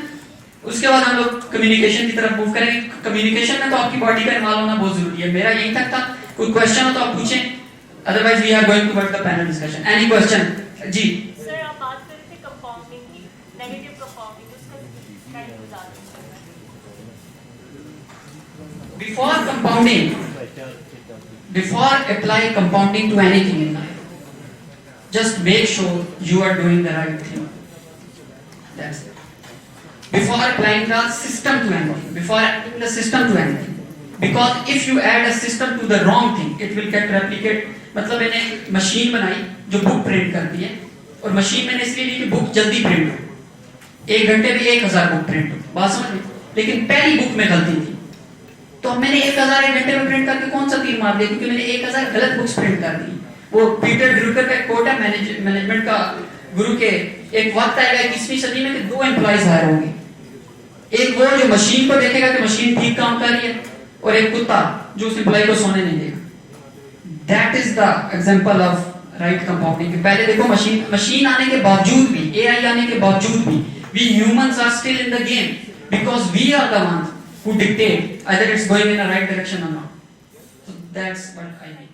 उसके बाद हम लोग कम्युनिकेशन की तरफ मूव करेंगे। कम्युनिकेशन में तो आपकी बॉडी का इन्वॉल्व होना बहुत जरूरी है। मेरा यही तक था, कोई क्वेश्चन हो तो आप पूछें, otherwise we are going toward the panel discussion. Any question? जी सर आप बात कर रहे थे कंपाउंडिंग की, नेगेटिव कंपाउंडिंग, उसका काइंड ऑफ बता दीजिए। Before compounding, before apply compounding to anything in life, just make sure you are doing the right thing. That's it. Before applying the system to anything, before adding the system to anything, because if you add a system to the wrong thing, it will get replicate। मतलब मैंने मशीन बनाई जो बुक प्रिंट करती है, और मशीन मैंने इसलिए ली कि बुक जल्दी प्रिंट हो, 1 घंटे में 1000 बुक प्रिंट हो, बात समझ में? लेकिन पहली बुक में गलती थी, तो मैंने 1000 1 घंटे में प्रिंट करके कौन सा तीर मार दिया, क्योंकि मैंने 1000 गलत बुक्स प्रिंट कर दी। वो पीटर ड्रुकर का कोट है, मैनेजमेंट का गुरु के, एक वक्त आएगा 21वीं सदी में कि 2 एम्प्लॉइज हायर होंगे, एक वो जो मशीन को देखेगा कि मशीन ठीक काम कर रही है, और एक कुत्ता जो उस एम्प्लॉय को सोने नहीं देगा। That is the example of right compounding. पहले देखो मशीन आने के बावजूद भी, एआई आने के बावजूद भी, we humans are still in the game because we are the ones who dictate either it's going in a right direction or not. So that's what I mean.